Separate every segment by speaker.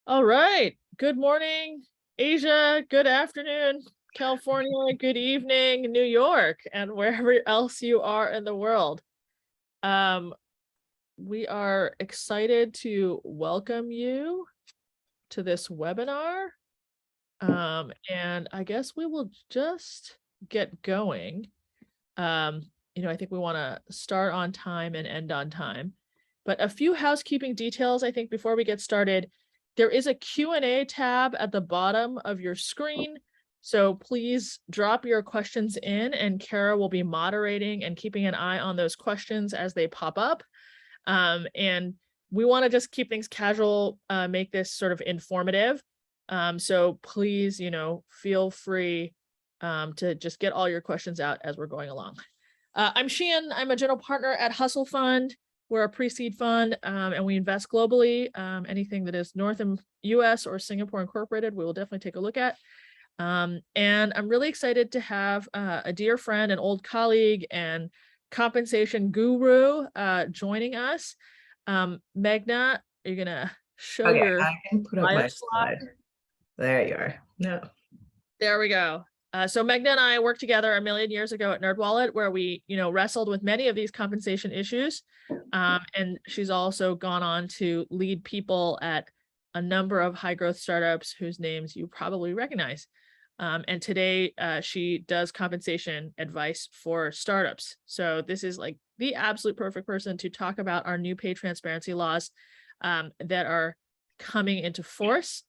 Speaker 1: All right. Good morning, Asia. Good afternoon, California. Good evening, New York, and wherever else you are in the world. Um, we are excited to welcome you to this webinar. And I guess we will just get going. I think we want to start on time and end on time. But a few housekeeping details, I think, before we get started. There is a Q&A tab at the bottom of your screen. So please drop your questions in, and Kara will be moderating and keeping an eye on those questions as they pop up. And we want to just keep things casual, make this sort of informative. So please, feel free to just get all your questions out as we're going along. I'm Sheehan. I'm a general partner at Hustle Fund. We're a pre-seed fund, and we invest globally. Anything that is North and US or Singapore Incorporated, we will definitely take a look at. And I'm really excited to have a dear friend, an old colleague, and compensation guru joining us. Meghana, are you gonna show
Speaker 2: Okay,
Speaker 1: your
Speaker 2: I can put up
Speaker 1: bio
Speaker 2: my
Speaker 1: slide?
Speaker 2: slide. There you are. No.
Speaker 1: There we go. So Meghana and I worked together a million years ago at NerdWallet, where we, wrestled with many of these compensation issues. And she's also gone on to lead people at a number of high growth startups whose names you probably recognize. And today she does compensation advice for startups. So this is like the absolute perfect person to talk about our new pay transparency laws that are coming into force.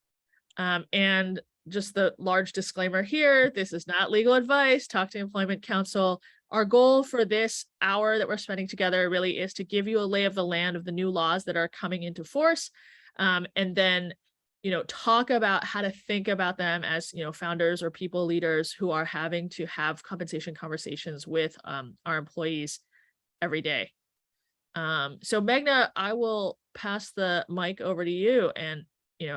Speaker 1: And just the large disclaimer here, this is not legal advice. Talk to Employment Counsel. Our goal for this hour that we're spending together really is to give you a lay of the land of the new laws that are coming into force. And then, talk about how to think about them as, founders or people leaders who are having to have compensation conversations with our employees every day. So Meghana, I will pass the mic over to you and,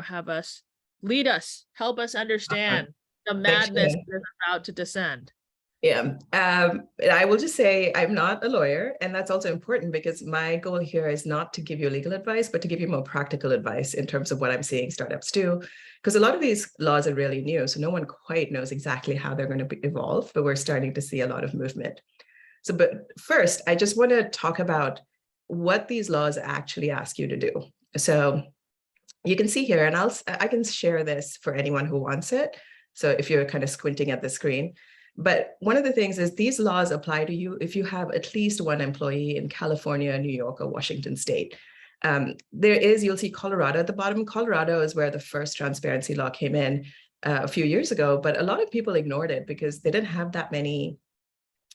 Speaker 1: have us lead us, help us understand the madness that is about to descend.
Speaker 2: Yeah. I will just say I'm not a lawyer, and that's also important because my goal here is not to give you legal advice, but to give you more practical advice in terms of what I'm seeing startups do. Because a lot of these laws are really new, so no one quite knows exactly how they're going to evolve, but we're starting to see a lot of movement. So, but first, I just want to talk about what these laws actually ask you to do. So you can see here, and I can share this for anyone who wants it. So if you're kind of squinting at the screen, but one of the things is these laws apply to you if you have at least one employee in California, New York, or Washington state. You'll see Colorado at the bottom. Colorado is where the first transparency law came in a few years ago, but a lot of people ignored it because they didn't have that many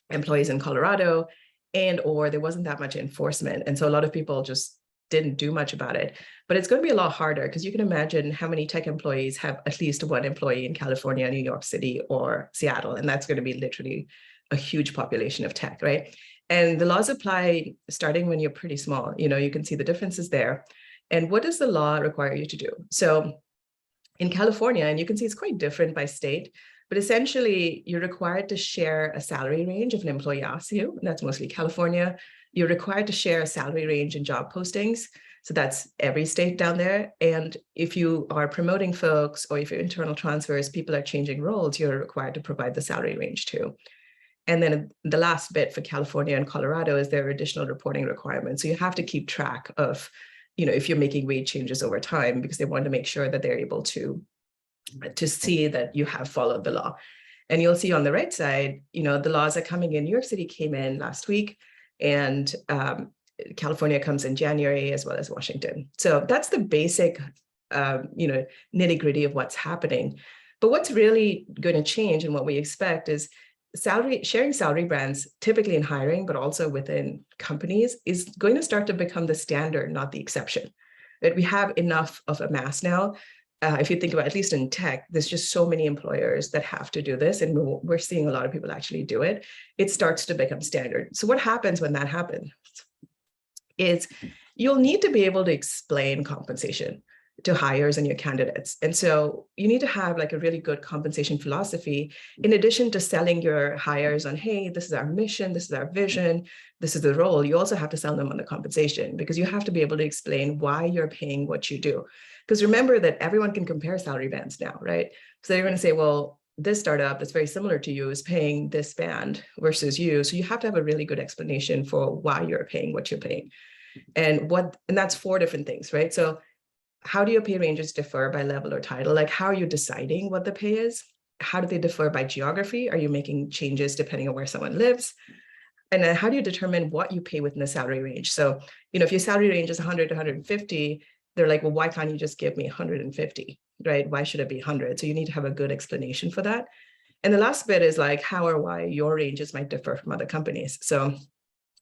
Speaker 2: employees in Colorado, or there wasn't that much enforcement. And so a lot of people just didn't do much about it. But it's going to be a lot harder because you can imagine how many tech employees have at least one employee in California, New York City, or Seattle. And that's going to be literally a huge population of tech, right? And the laws apply starting when you're pretty small. You can see the differences there. And what does the law require you to do? So in California, and you can see it's quite different by state, but essentially you're required to share a salary range if an employee asks you, and that's mostly California. You're required to share a salary range in job postings. So that's every state down there. And if you are promoting folks or if you're internal transfers, people are changing roles, you're required to provide the salary range too. And then the last bit for California and Colorado is there are additional reporting requirements. So you have to keep track of, if you're making wage changes over time, because they want to make sure that they're able to see that you have followed the law. And you'll see on the right side, the laws are coming in. New York City came in last week, and California comes in January, as well as Washington. So that's the basic, nitty gritty of what's happening. But what's really going to change and what we expect is sharing salary bands, typically in hiring, but also within companies, is going to start to become the standard, not the exception. That we have enough of a mass now. If you think about, at least in tech, there's just so many employers that have to do this, and we're seeing a lot of people actually do it. It starts to become standard. So what happens when that happens is you'll need to be able to explain compensation. to hires and your candidates. And so you need to have like a really good compensation philosophy, in addition to selling your hires on, hey, this is our mission, this is our vision, this is the role. You also have to sell them on the compensation, because you have to be able to explain why you're paying what you do. Because remember that everyone can compare salary bands now, right? So they're going to say, well, this startup that's very similar to you is paying this band versus you. So you have to have a really good explanation for why you're paying what you're paying. And that's 4 different things, right? So how do your pay ranges differ by level or title? Like, how are you deciding what the pay is? How do they differ by geography? Are you making changes depending on where someone lives? And then how do you determine what you pay within the salary range? So, if your salary range is 100 to 150, they're like, well, why can't you just give me 150, right? Why should it be 100? So you need to have a good explanation for that. And the last bit is like how or why your ranges might differ from other companies. So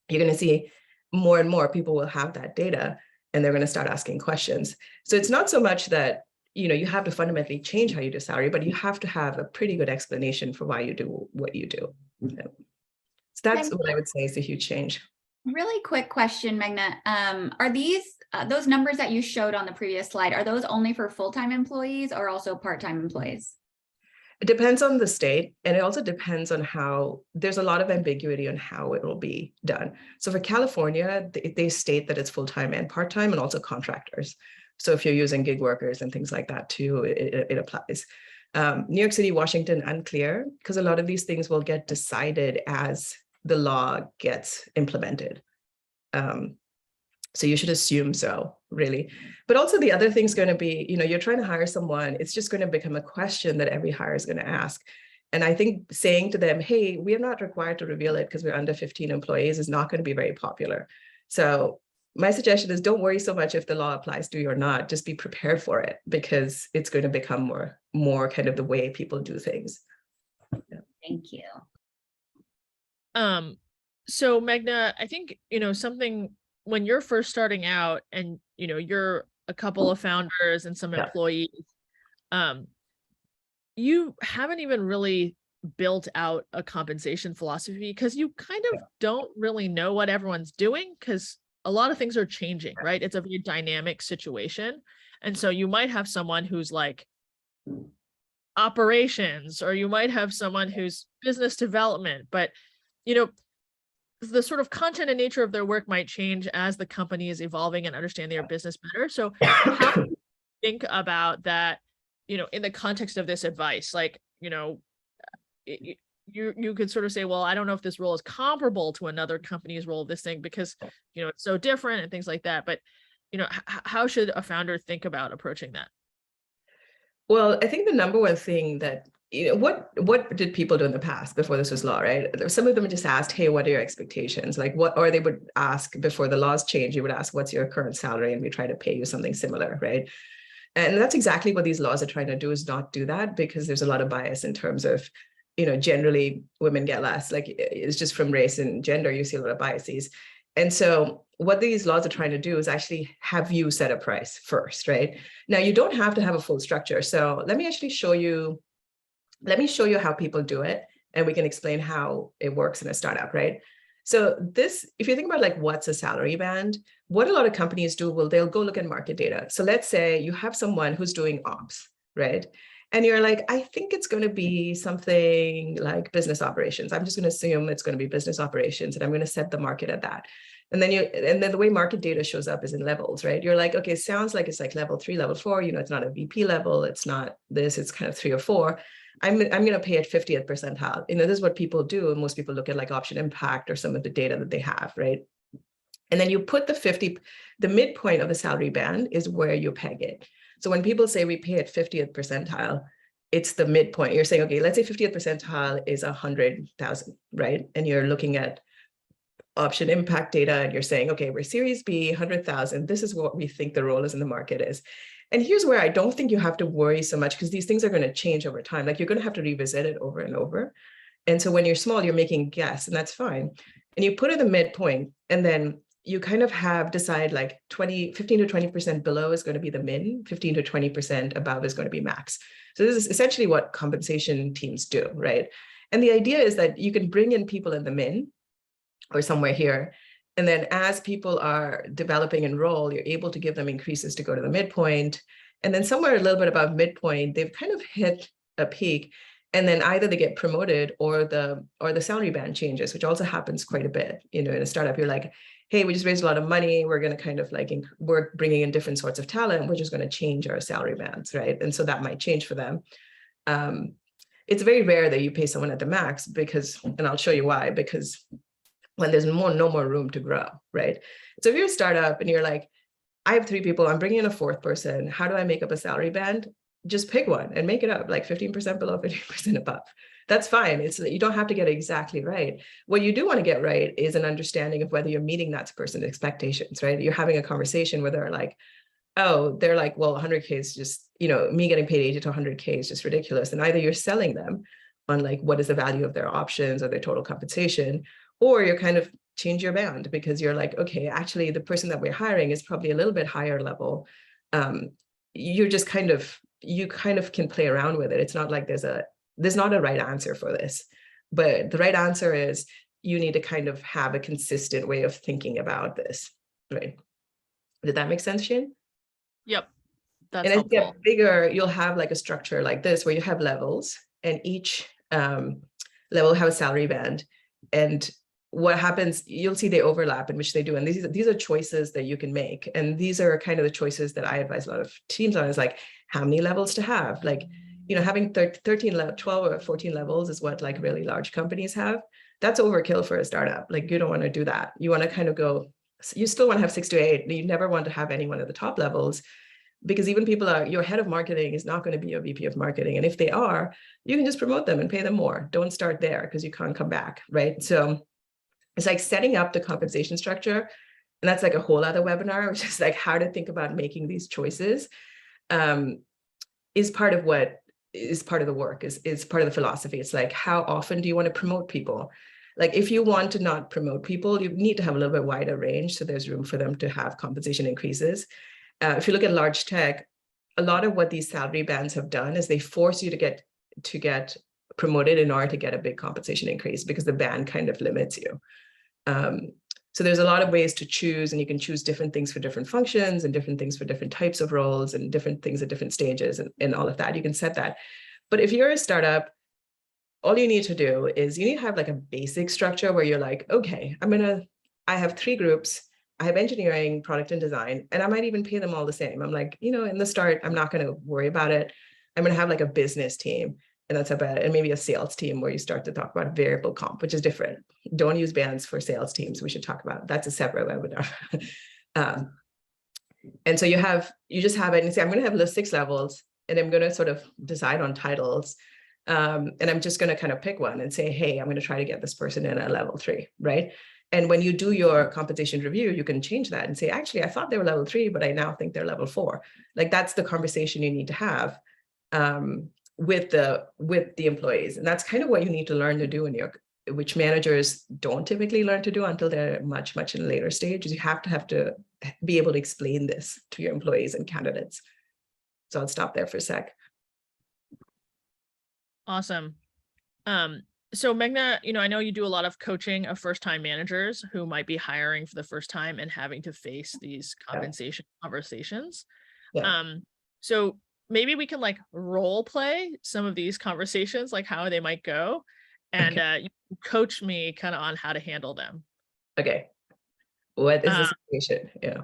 Speaker 2: you're going to see more and more people will have that data, and they're going to start asking questions. So it's not so much that, you have to fundamentally change how you do salary, but you have to have a pretty good explanation for why you do what you do. So that's what I would say is a huge change.
Speaker 3: Really quick question, Meghana. Are these, those numbers that you showed on the previous slide, are those only for full-time employees or also part-time employees?
Speaker 2: It depends on the state, and it also depends on how, there's a lot of ambiguity on how it will be done. So for California, they state that it's full-time and part-time, and also contractors. So if you're using gig workers and things like that too, it applies. New York City, Washington, unclear, because a lot of these things will get decided as the law gets implemented. So you should assume so, really. But also the other thing's going to be, you're trying to hire someone, it's just going to become a question that every hire is going to ask. And I think saying to them, hey, we are not required to reveal it because we're under 15 employees is not going to be very popular. So my suggestion is don't worry so much if the law applies to you or not, just be prepared for it, because it's going to become more kind of the way people do things. Yeah.
Speaker 3: Thank you.
Speaker 1: So Meghana, I think, something when you're first starting out and, you're a couple of founders and some employees, you haven't even really built out a compensation philosophy, because you kind of don't really know what everyone's doing, because a lot of things are changing, right? It's a very dynamic situation. And so you might have someone who's like operations, or you might have someone who's business development, but the sort of content and nature of their work might change as the company is evolving and understanding their business better. So how do you think about that, in the context of this advice? Like, you could sort of say, well, I don't know if this role is comparable to another company's role of this thing, because, it's so different and things like that. But, how should a founder think about approaching that?
Speaker 2: Well, I think the number one thing that, what did people do in the past before this was law, right? Some of them just asked, hey, what are your expectations? Like or they would ask before the laws change, you would ask, what's your current salary? And we try to pay you something similar, right? And that's exactly what these laws are trying to do, is not do that, because there's a lot of bias in terms of, generally women get less, like it's just from race and gender, you see a lot of biases. And so what these laws are trying to do is actually have you set a price first, right? Now, you don't have to have a full structure. So let me actually show you how people do it, and we can explain how it works in a startup, right? So this, if you think about like what's a salary band, what a lot of companies do, they'll go look at market data. So let's say you have someone who's doing ops, right? And you're like, I think it's going to be something like business operations. I'm just going to assume it's going to be business operations, and I'm going to set the market at that. And then the way market data shows up is in levels, right? You're like, okay, sounds like it's like level 3, level 4, it's not a VP level. It's not this, it's kind of 3 or 4. I'm going to pay at 50th percentile. This is what people do. And most people look at like option impact or some of the data that they have, right? And then you put the midpoint of the salary band is where you peg it. So when people say we pay at 50th percentile, it's the midpoint. You're saying, okay, let's say 50th percentile is 100,000, right? And you're looking at option impact data, and you're saying, okay, we're Series B, 100,000. This is what we think the role is in the market is. And here's where I don't think you have to worry so much, because these things are going to change over time. Like you're going to have to revisit it over and over. And so when you're small, you're making a guess, and that's fine. And you put it in the midpoint, and then you kind of decide like 15 to 20% below is going to be the min, 15 to 20% above is going to be max. So this is essentially what compensation teams do, right? And the idea is that you can bring in people in the min or somewhere here. And then as people are developing and roll, you're able to give them increases to go to the midpoint. And then somewhere a little bit above midpoint, they've kind of hit a peak. And then either they get promoted or the salary band changes, which also happens quite a bit. In a startup, you're like, hey, we just raised a lot of money. We're going to kind of like, we're bringing in different sorts of talent. We're just going to change our salary bands, right? And so that might change for them. It's very rare that you pay someone at the max because, and I'll show you why, because when there's no more room to grow, right? So if you're a startup and you're like, I have 3 people, I'm bringing in a 4th person. How do I make up a salary band? Just pick one and make it up, like 15% below, 15% above. That's fine. You don't have to get it exactly right. What you do want to get right is an understanding of whether you're meeting that person's expectations, right? You're having a conversation where they're like, oh, they're like, well, 100K is just, me getting paid 80 to 100K is just ridiculous. And either you're selling them on like, what is the value of their options or their total compensation, or you're kind of change your band because you're like, okay, actually the person that we're hiring is probably a little bit higher level. You're just you kind of can play around with it. It's not like there's not a right answer for this, but the right answer is you need to kind of have a consistent way of thinking about this, right? Did that make sense, Shane?
Speaker 1: Yep. That's
Speaker 2: and as you
Speaker 1: helpful.
Speaker 2: get bigger, you'll have like a structure like this where you have levels, and each level have a salary band. And what happens, you'll see they overlap, in which they do. And these are choices that you can make. And these are kind of the choices that I advise a lot of teams on, is like how many levels to have. Like, having 13, 12 or 14 levels is what like really large companies have. That's overkill for a startup. Like, you don't want to do that. You want to kind of go, you still want to have 6 to 8. You never want to have anyone at the top levels, because even your head of marketing is not going to be your VP of marketing. And if they are, you can just promote them and pay them more. Don't start there because you can't come back, right? So it's like setting up the compensation structure. And that's like a whole other webinar, which is like how to think about making these choices, is part of what is part of the work, is part of the philosophy. It's like, how often do you want to promote people? Like, if you want to not promote people, you need to have a little bit wider range, so there's room for them to have compensation increases. If you look at large tech, a lot of what these salary bands have done is they force you to get promoted in order to get a big compensation increase, because the band kind of limits you. So there's a lot of ways to choose, and you can choose different things for different functions and different things for different types of roles and different things at different stages, and all of that. You can set that. But if you're a startup, all you need to do is you need to have like a basic structure where you're like, okay, I have 3 groups. I have engineering, product, and design, and I might even pay them all the same. I'm like, in the start, I'm not going to worry about it. I'm going to have like a business team, and that's about it. And maybe a sales team where you start to talk about variable comp, which is different. Don't use bands for sales teams. We should talk about it. That's a separate webinar. And so you just have it, and you say, I'm going to have the 6 levels, and I'm going to sort of decide on titles. And I'm just going to kind of pick one and say, hey, I'm going to try to get this person in at level 3, right? And when you do your compensation review, you can change that and say, actually, I thought they were level 3, but I now think they're level 4. Like, that's the conversation you need to have with the employees. And that's kind of what you need to learn to do which managers don't typically learn to do until they're much, much in a later stage. Is you have to be able to explain this to your employees and candidates. So I'll stop there for a sec.
Speaker 1: Awesome. So Meghana, I know you do a lot of coaching of first-time managers who might be hiring for the first time and having to face these compensation conversations.
Speaker 2: Yeah.
Speaker 1: So maybe we can like role play some of these conversations, like how they might go, and you coach me kind of on how to handle them.
Speaker 2: Okay. What is the situation? Yeah.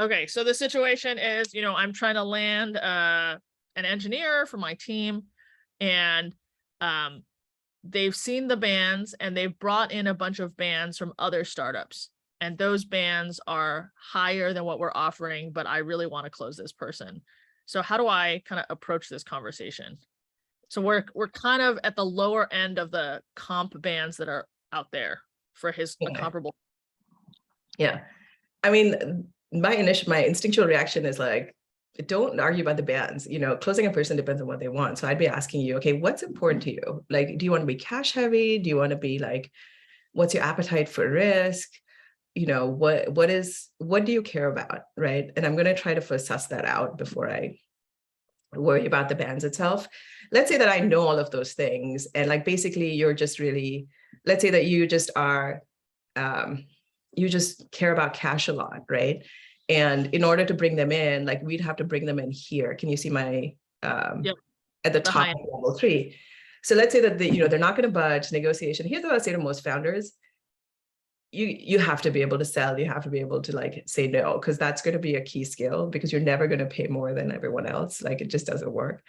Speaker 1: Okay, so the situation is, I'm trying to land an engineer for my team, and they've seen the bands, and they've brought in a bunch of bands from other startups, and those bands are higher than what we're offering, but I really want to close this person. So how do I kind of approach this conversation? So we're kind of at the lower end of the comp bands that are out there for a comparable.
Speaker 2: Yeah. I mean, my instinctual reaction is like, don't argue about the bands. Closing a person depends on what they want. So I'd be asking you, okay, what's important to you? Like, do you want to be cash heavy? Do you want to be like, what's your appetite for risk? What do you care about? Right. And I'm going to try to first suss that out before I worry about the bands itself. Let's say that I know all of those things. And like, basically you're just really, let's say that you just are, you just care about cash a lot. Right. And in order to bring them in, like we'd have to bring them in here. Can you see my,
Speaker 1: Yep.
Speaker 2: at the
Speaker 1: The
Speaker 2: top
Speaker 1: high
Speaker 2: of level 3? So let's say that they're not going to budge negotiation. Here's what I say to most founders. You have to be able to sell. You have to be able to like say no, because that's going to be a key skill, because you're never going to pay more than everyone else. Like it just doesn't work.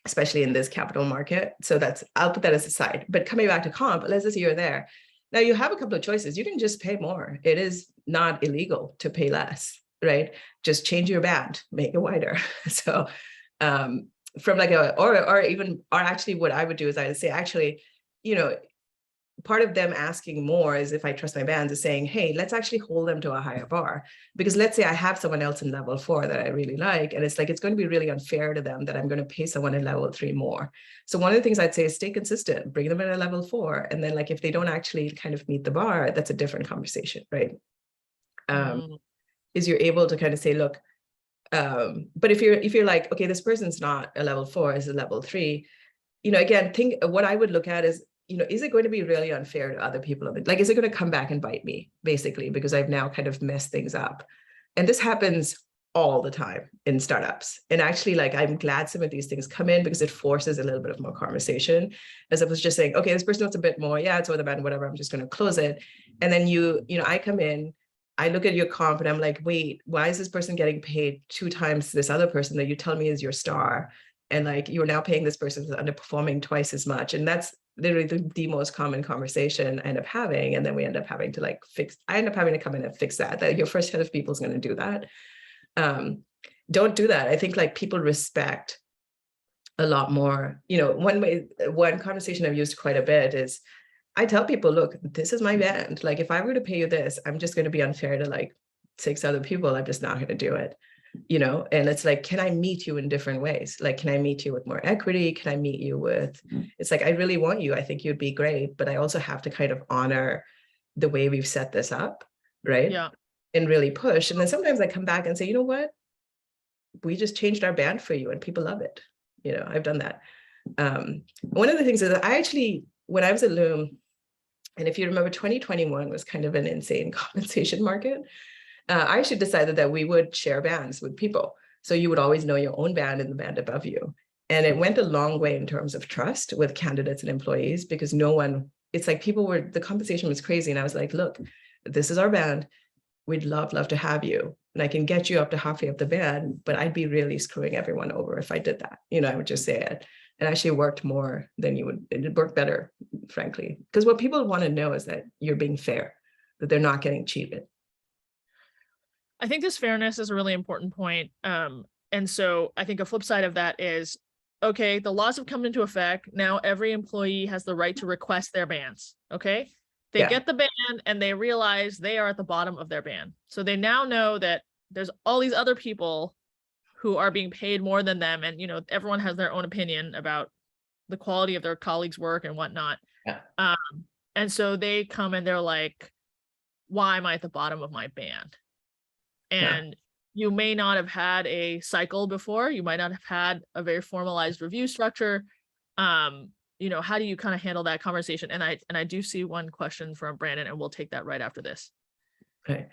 Speaker 2: Especially in this capital market. So I'll put that as a side. But coming back to comp, let's just say you're there. Now you have a couple of choices. You can just pay more. It is not illegal to pay less, right? Just change your band, make it wider. So from like or actually what I would do is I would say, actually, part of them asking more is, if I trust my bands, is saying, hey, let's actually hold them to a higher bar. Because let's say I have someone else in level 4 that I really like, and it's like, it's going to be really unfair to them that I'm going to pay someone in level 3 more. So one of the things I'd say is stay consistent, bring them in at level 4. And then like, if they don't actually kind of meet the bar, that's a different conversation, right? Is you're able to kind of say, look, but if you're like, okay, this person's not a level 4, is a level 3, again, think what I would look at is, is it going to be really unfair to other people? Like, is it going to come back and bite me, basically, because I've now kind of messed things up? And this happens all the time in startups. And actually, like, I'm glad some of these things come in, because it forces a little bit of more conversation, as opposed to just saying, okay, this person wants a bit more. Yeah, it's over the band, whatever. I'm just going to close it. And then I come in, I look at your comp and I'm like, wait, why is this person getting paid 2 times this other person that you tell me is your star? And like, you're now paying this person who's underperforming twice as much. And that's literally the most common conversation I end up having. And then we end up having to like I end up having to come in and fix that your first head of people is going to do that. Don't do that. I think like people respect a lot more. One conversation I've used quite a bit is, I tell people, look, this is my band. Like, if I were to pay you this, I'm just going to be unfair to like 6 other people. I'm just not going to do it. And it's like, can I meet you in different ways? Like, can I meet you with more equity? Can I meet you with, it's like, I really want you. I think you'd be great, but I also have to kind of honor the way we've set this up. Right.
Speaker 1: Yeah.
Speaker 2: And really push. And then sometimes I come back and say, you know what? We just changed our band for you and people love it. I've done that. One of the things is that I actually, when I was at Loom, and if you remember, 2021 was kind of an insane compensation market. I actually decided that we would share bands with people. So you would always know your own band and the band above you. And it went a long way in terms of trust with candidates and employees, because it's like the compensation was crazy. And I was like, look, this is our band. We'd love to have you. And I can get you up to halfway up the band, but I'd be really screwing everyone over if I did that. I would just say it. And actually worked more than you would. It worked better, frankly. Because what people want to know is that you're being fair, that they're not getting cheated.
Speaker 1: I think this fairness is a really important point. And so I think a flip side of that is, okay, the laws have come into effect. Now every employee has the right to request their bands. Okay. They get the band and they realize they are at the bottom of their band. So they now know that there's all these other people who are being paid more than them. And, everyone has their own opinion about the quality of their colleagues' work and whatnot.
Speaker 2: Yeah.
Speaker 1: And so they come and they're like, why am I at the bottom of my band? And you may not have had a cycle before. You might not have had a very formalized review structure. How do you kind of handle that conversation? And I do see one question from Brandon, and we'll take that right after this.
Speaker 2: Okay.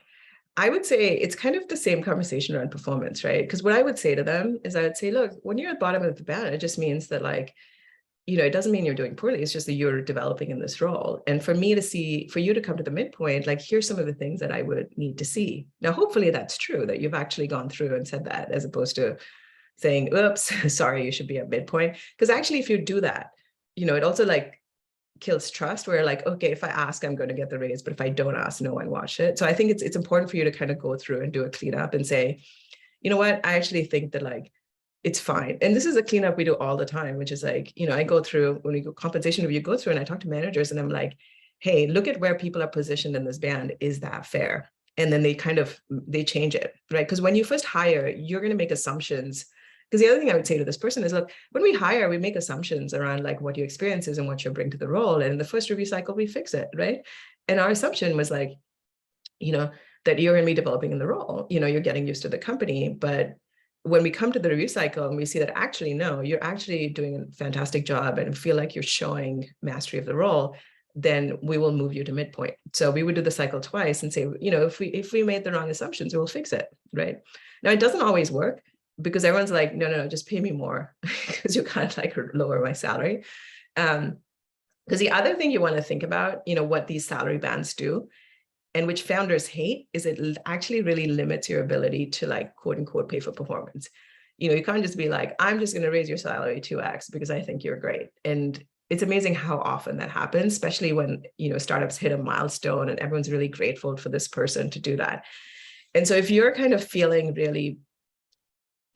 Speaker 2: I would say it's kind of the same conversation around performance, right? Because what I would say to them is, I would say, look, when you're at the bottom of the band, it just means that like, it doesn't mean you're doing poorly. It's just that you're developing in this role. And for you to come to the midpoint, like, here's some of the things that I would need to see. Now, hopefully that's true, that you've actually gone through and said that, as opposed to saying, oops, sorry, you should be at midpoint. Because actually, if you do that, it also like kills trust, where like, okay, if I ask, I'm going to get the raise, but if I don't ask, no one watch it. So I think it's important for you to kind of go through and do a cleanup and say, you know what, I actually think that like, it's fine. And this is a cleanup we do all the time, which is like, I go through, when we go compensation review, go through and I talk to managers and I'm like, hey, look at where people are positioned in this band. Is that fair? And then they change it, right? Because when you first hire, you're going to make assumptions. Because the other thing I would say to this person is, look, when we hire, we make assumptions around like what your experience is and what you bring to the role. And in the first review cycle, we fix it, right? And our assumption was like, that you're going to be developing in the role, you're getting used to the company. But when we come to the review cycle and we see that actually, no, you're actually doing a fantastic job and feel like you're showing mastery of the role, then we will move you to midpoint. So we would do the cycle twice and say, if we made the wrong assumptions, we'll fix it, right? Now, it doesn't always work because everyone's like, no, just pay me more because you can't like lower my salary. Because the other thing you want to think about, what these salary bands do, and which founders hate, is it actually really limits your ability to like, quote unquote, pay for performance. You can't just be like, I'm just going to raise your salary 2x because I think you're great. And it's amazing how often that happens, especially when, startups hit a milestone and everyone's really grateful for this person to do that. And so if you're kind of feeling really,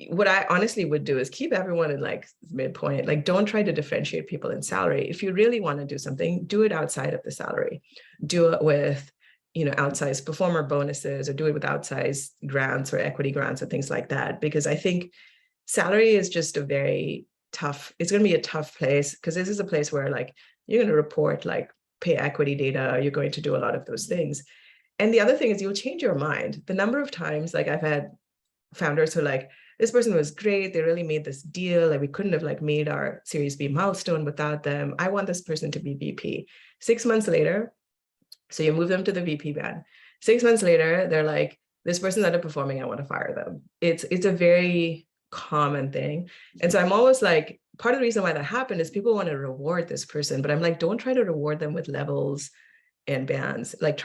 Speaker 2: what I honestly would do is keep everyone in like midpoint. Like, don't try to differentiate people in salary. If you really want to do something, do it outside of the salary. Do it with, outsized performer bonuses, or do it with outsized grants or equity grants or things like that. Because I think salary is just it's going to be a tough place, because this is a place where like you're going to report like pay equity data, you're going to do a lot of those things. And the other thing is you'll change your mind. The number of times like I've had founders who are like, this person was great, they really made this deal, like we couldn't have like made our Series B milestone without them. I want this person to be VP. 6 months later, so you move them to the VP band. 6 months later, they're like, this person's underperforming, I want to fire them. It's a very common thing. And so I'm always like, part of the reason why that happened is people want to reward this person, but I'm like, don't try to reward them with levels and bands. Like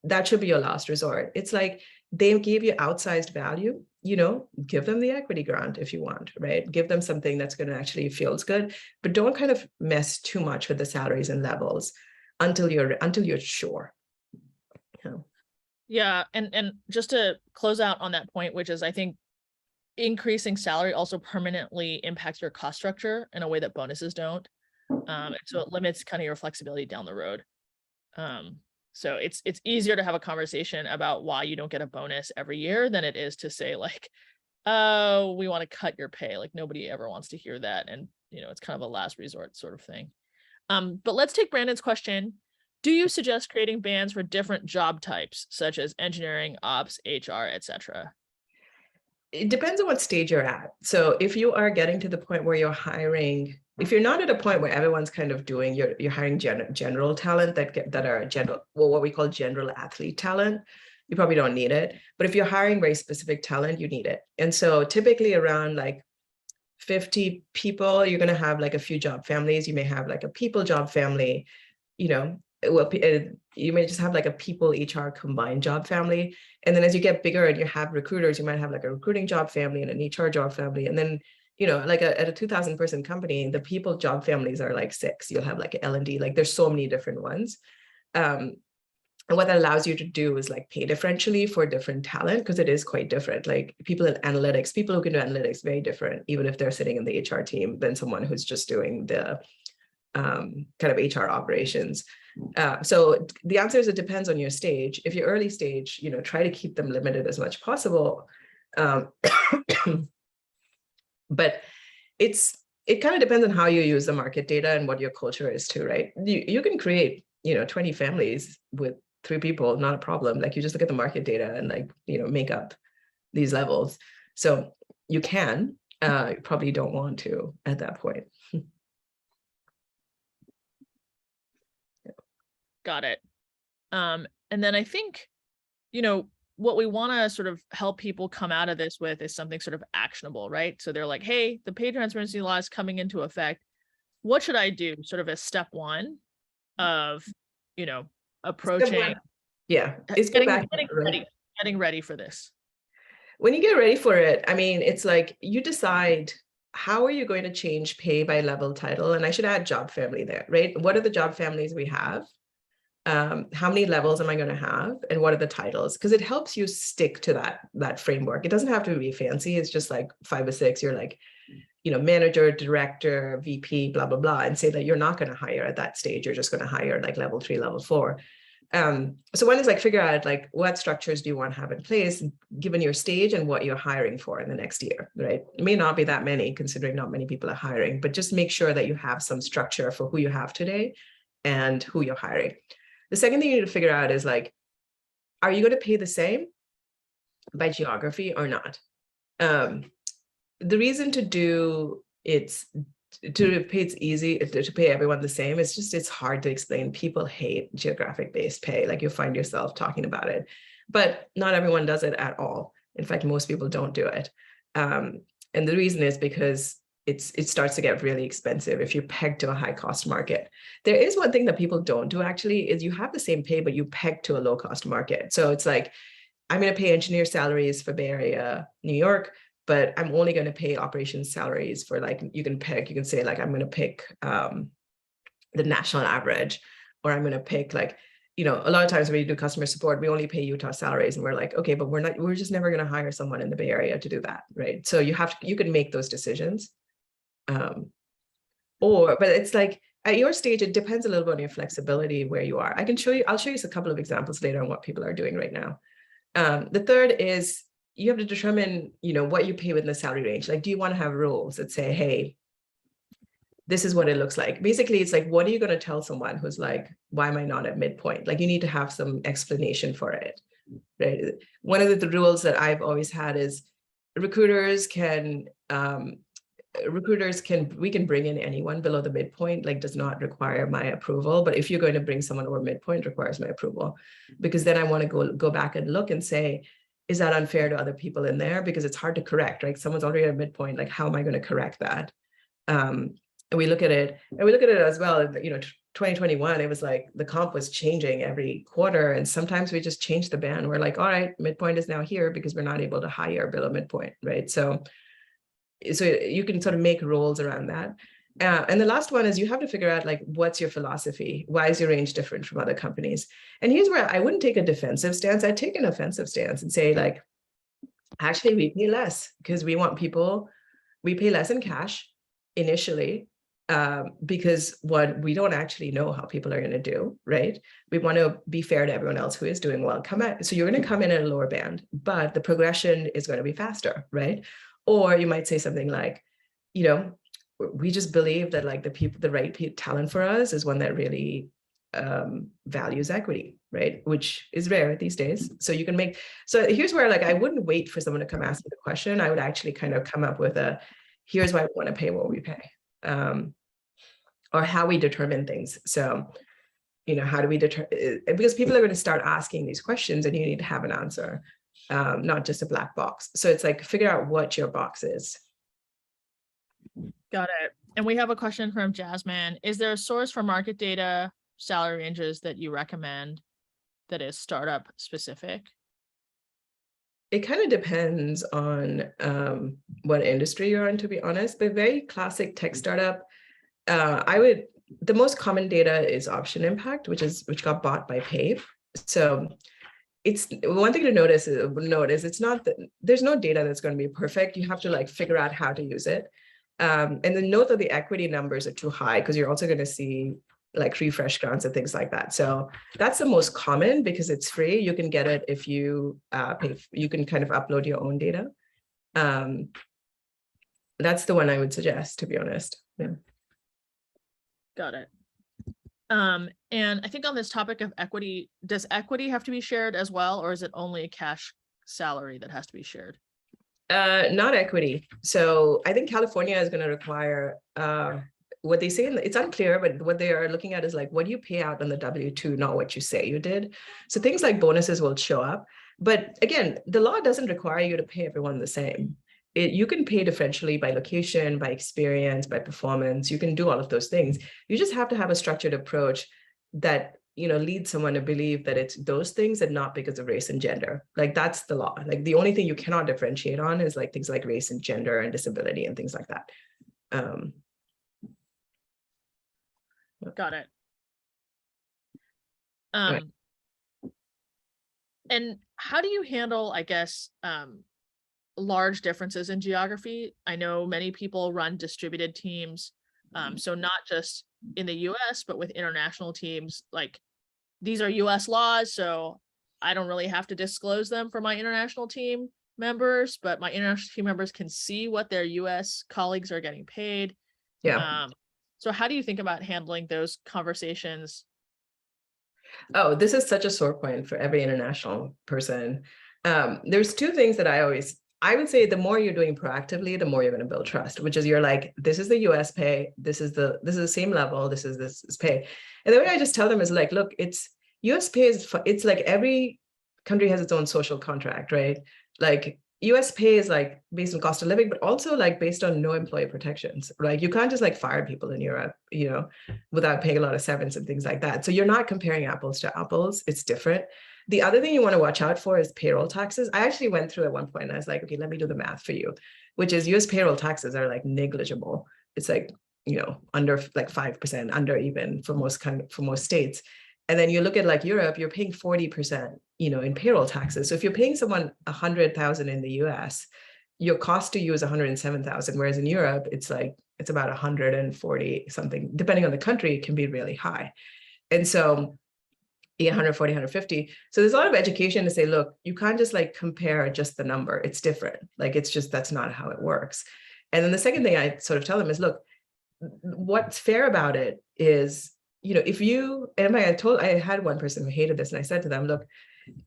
Speaker 2: that should be your last resort. It's like, they gave you outsized value, give them the equity grant if you want, right? Give them something that's going to actually feels good, but don't kind of mess too much with the salaries and levels until you're sure.
Speaker 1: Yeah. And just to close out on that point, which is, I think increasing salary also permanently impacts your cost structure in a way that bonuses don't. And so it limits kind of your flexibility down the road. So it's easier to have a conversation about why you don't get a bonus every year than it is to say like, oh, we want to cut your pay. Like nobody ever wants to hear that. And, it's kind of a last resort sort of thing. But let's take Brandon's question. Do you suggest creating bands for different job types, such as engineering, ops, HR, etc.?
Speaker 2: It depends on what stage you're at. So if you are getting to the point where you're hiring, if you're not at a point where everyone's kind of doing, you're hiring general talent that are what we call general athlete talent, you probably don't need it. But if you're hiring very specific talent, you need it. And so typically around like 50 people, you're going to have like a few job families. You may have like a people job family, you may just have like a people HR combined job family. And then as you get bigger and you have recruiters, you might have like a recruiting job family and an HR job family. And then, like at a 2,000 person company, the people job families are like 6. You'll have like L&D, like there's so many different ones. And what that allows you to do is like pay differentially for different talent, because it is quite different. Like people in analytics, people who can do analytics, very different, even if they're sitting in the HR team, than someone who's just doing the kind of HR operations. So the answer is it depends on your stage. If you're early stage, try to keep them limited as much possible. But it kind of depends on how you use the market data and what your culture is too, right? You can create, 20 families with 3 people, not a problem. Like you just look at the market data and like, make up these levels. So you can, you probably don't want to at that point.
Speaker 1: Got it. And then I think, what we want to sort of help people come out of this with is something sort of actionable, right? So they're like, hey, the pay transparency law is coming into effect. What should I do? Sort of as step one of, approaching.
Speaker 2: Yeah, it's
Speaker 1: getting ready for this.
Speaker 2: When you get ready for it, I mean, it's like you decide how are you going to change pay by level title? And I should add job family there, right? What are the job families we have? How many levels am I going to have? And what are the titles? Because it helps you stick to that framework. It doesn't have to be fancy. It's just like 5 or 6. You're like, manager, director, VP, blah, blah, blah, and say that you're not going to hire at that stage. You're just going to hire like level 3, level 4. So one is like figure out like what structures do you want to have in place given your stage and what you're hiring for in the next year, right? It may not be that many considering not many people are hiring, but just make sure that you have some structure for who you have today and who you're hiring. The second thing you need to figure out is like, are you going to pay the same by geography or not? The reason to do it's to pay, it's easy to pay everyone the same. It's hard to explain. People hate geographic based pay. Like, you'll find yourself talking about it, but not everyone does it at all. In fact, most people don't do it. And the reason is because it starts to get really expensive if you peg to a high cost market. There is one thing that people don't do actually, is you have the same pay, but you peg to a low cost market. So it's like, I'm going to pay engineer salaries for Bay Area, New York, but I'm only going to pay operations salaries for, like, you can say like, I'm going to pick the national average, or I'm going to pick, like, a lot of times when you do customer support, we only pay Utah salaries, and we're like, okay, but we're just never going to hire someone in the Bay Area to do that, right? So you can make those decisions. But it's like, at your stage, it depends a little bit on your flexibility where you are. I'll show you a couple of examples later on what people are doing right now. The third is, you have to determine, what you pay within the salary range. Like, do you want to have rules that say, hey, this is what it looks like? Basically, it's like, what are you going to tell someone who's like, why am I not at midpoint? Like, you need to have some explanation for it, right? One of the rules that I've always had is recruiters can we can bring in anyone below the midpoint, like, does not require my approval. But if you're going to bring someone over midpoint, requires my approval, because then I want to go back and look and say, is that unfair to other people in there? Because it's hard to correct, right? Someone's already at midpoint, like, how am I going to correct that? And we look at it as well. 2021, it was like the comp was changing every quarter, and sometimes we just change the band. We're like, all right, midpoint is now here because we're not able to hire below midpoint, right? So you can sort of make rules around that. And the last one is, you have to figure out, like, what's your philosophy? Why is your range different from other companies? And here's where I wouldn't take a defensive stance. I'd take an offensive stance and say, like, actually, we pay less because we pay less in cash initially, because we don't actually know how people are going to do, right? We want to be fair to everyone else who is doing well. So you're going to come in at a lower band, but the progression is going to be faster, right? Or you might say something like, we just believe that, like, the right talent for us is one that really values equity, right? Which is rare these days. So here's where, like, I wouldn't wait for someone to come ask me the question. I would actually kind of come up with here's why we want to pay what we pay, or how we determine things. So, how do we determine? Because people are going to start asking these questions, and you need to have an answer. Not just a black box. So it's like, figure out what your box is.
Speaker 1: Got it. And we have a question from Jasmine. Is there a source for market data salary ranges that you recommend that is startup specific?
Speaker 2: It kind of depends on what industry you're in, to be honest. But very classic tech startup, the most common data is Option Impact, which got bought by Pave. So it's one thing to notice it's not that there's no data that's going to be perfect. You have to, like, figure out how to use it. And then note that the equity numbers are too high, because you're also going to see, like, refresh grants and things like that. So that's the most common, because it's free. You can get it if you pay. You can kind of upload your own data. That's the one I would suggest, to be honest. Yeah.
Speaker 1: Got it. And I think on this topic of equity, does equity have to be shared as well, or is it only a cash salary that has to be shared?
Speaker 2: Not equity. So I think California is going to require what they say. It's unclear, but what they are looking at is, like, what do you pay out on the W-2, not what you say you did. So things like bonuses will show up. But again, the law doesn't require you to pay everyone the same. You can pay differentially by location, by experience, by performance. You can do all of those things. You just have to have a structured approach that, leads someone to believe that it's those things and not because of race and gender. Like, that's the law. Like, the only thing you cannot differentiate on is, like, things like race and gender and disability and things like that.
Speaker 1: Got it.
Speaker 2: Right.
Speaker 1: And how do you handle, I guess, large differences in geography? I know many people run distributed teams. So not just in the US, but with international teams. Like, these are US laws, so I don't really have to disclose them for my international team members, but my international team members can see what their US colleagues are getting paid.
Speaker 2: Yeah.
Speaker 1: So how do you think about handling those conversations?
Speaker 2: Oh, this is such a sore point for every international person. There's two things that I always I would say the more you're doing proactively, the more you're going to build trust, which is you're like, this is the US pay, this is the same level, this is pay. And the way I just tell them is like, look, it's US pay it's like every country has its own social contract, right? Like US pay is like based on cost of living, but also like based on no employee protections, right? You can't just like fire people in Europe, without paying a lot of severance and things like that. So you're not comparing apples to apples. It's different. The other thing you want to watch out for is payroll taxes. I actually went through at one point and I was like, okay, let me do the math for you, which is US payroll taxes are like negligible. It's like, under like 5%, under even for most states. And then you look at like Europe, you're paying 40%, in payroll taxes. So if you're paying someone 100,000 in the US, your cost to you is 107,000. Whereas in Europe, it's about 140 something, depending on the country, it can be really high. And so 140, 150. So there's a lot of education to say, look, you can't just like compare just the number. It's different. Like, it's just, that's not how it works. And then the second thing I sort of tell them is, look, what's fair about it is, if you, and I had one person who hated this, and I said to them, look,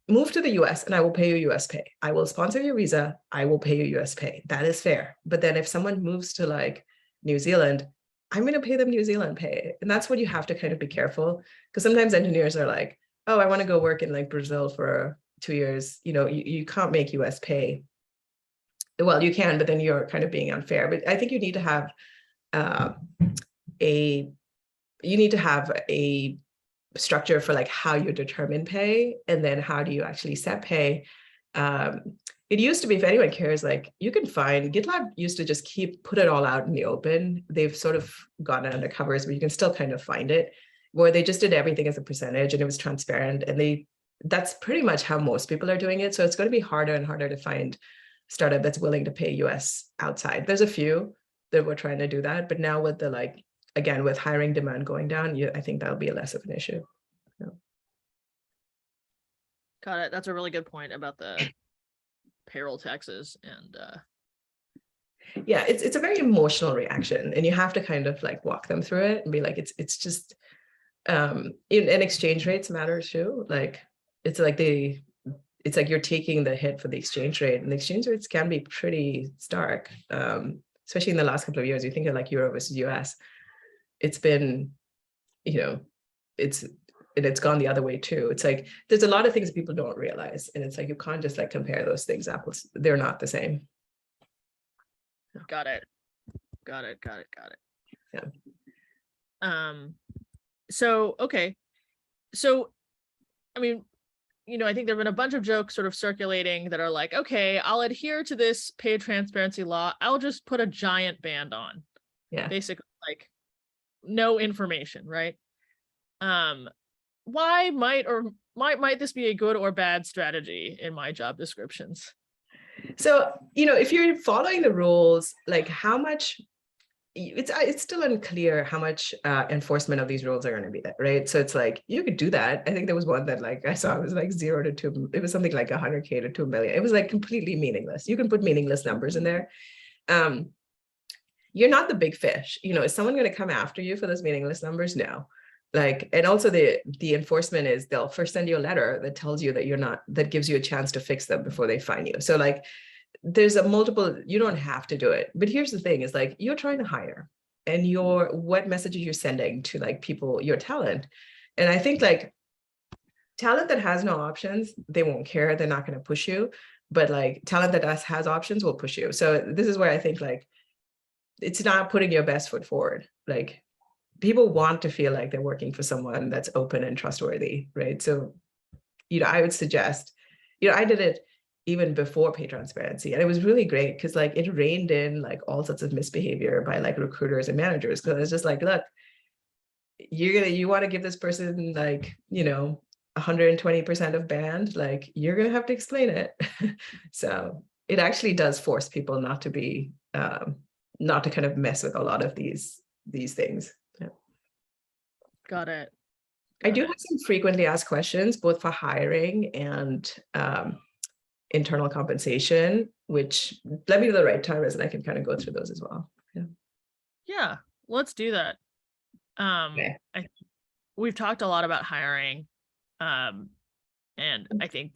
Speaker 2: move to the US and I will pay you US pay. I will sponsor your visa. I will pay you US pay. That is fair. But then if someone moves to like New Zealand, I'm going to pay them New Zealand pay. And that's what you have to kind of be careful, because sometimes engineers are like, oh, I want to go work in like Brazil for 2 years. You can't make US pay. Well, you can, but then you're kind of being unfair. But I think you need to have a structure for like how you determine pay, and then how do you actually set pay. It used to be, if anyone cares, like you can find, GitLab used to just put it all out in the open. They've sort of gone under covers, but you can still kind of find it, where they just did everything as a percentage and it was transparent. And that's pretty much how most people are doing it. So it's going to be harder and harder to find startup that's willing to pay US outside. There's a few that were trying to do that, but now with the again, with hiring demand going down, I think that'll be less of an issue. Yeah.
Speaker 1: Got it. That's a really good point about the payroll taxes. And
Speaker 2: yeah, it's a very emotional reaction, and you have to kind of like walk them through it and be like, it's just and exchange rates matter too. Like it's like you're taking the hit for the exchange rate, and the exchange rates can be pretty stark, especially in the last couple of years. You think of like Euro versus US, it's been, it's gone the other way too. It's like there's a lot of things people don't realize, and it's like you can't just like compare those things apples. They're not the same.
Speaker 1: Got it. Yeah. So okay. So I mean, I think there've been a bunch of jokes sort of circulating that are like, okay, I'll adhere to this pay transparency law. I'll just put a giant band on.
Speaker 2: Yeah.
Speaker 1: Basically, like no information, right? Why might this be a good or bad strategy in my job descriptions?
Speaker 2: So, if you're following the rules, like how much, it's still unclear how much enforcement of these rules are going to be there, right? So it's like, you could do that. I think there was one that like I saw, it was like 0 to 2, it was something like 100K to 2 million. It was like completely meaningless. You can put meaningless numbers in there. You're not the big fish. Is someone going to come after you for those meaningless numbers? No. Like, and also the enforcement is they'll first send you a letter that tells you that gives you a chance to fix them before they fine you. So like, there's you don't have to do it. But here's the thing is like, you're trying to hire, and what messages you're sending to like people, your talent. And I think like talent that has no options, they won't care. They're not going to push you. But like talent that has options will push you. So this is where I think like, it's not putting your best foot forward. Like people want to feel like they're working for someone that's open and trustworthy, right? So, I would suggest, I did it even before pay transparency, and it was really great because like it reined in like all sorts of misbehavior by like recruiters and managers, because it's just like, look, you want to give this person like 120% of band, like you're gonna have to explain it. So it actually does force people not to be not to kind of mess with a lot of these things. Yeah.
Speaker 1: Got it.
Speaker 2: I do have some frequently asked questions, both for hiring and internal compensation, which let me know the right time is, and I can kind of go through those as well.
Speaker 1: Yeah, let's do that.
Speaker 2: Okay.
Speaker 1: We've talked a lot about hiring, and I think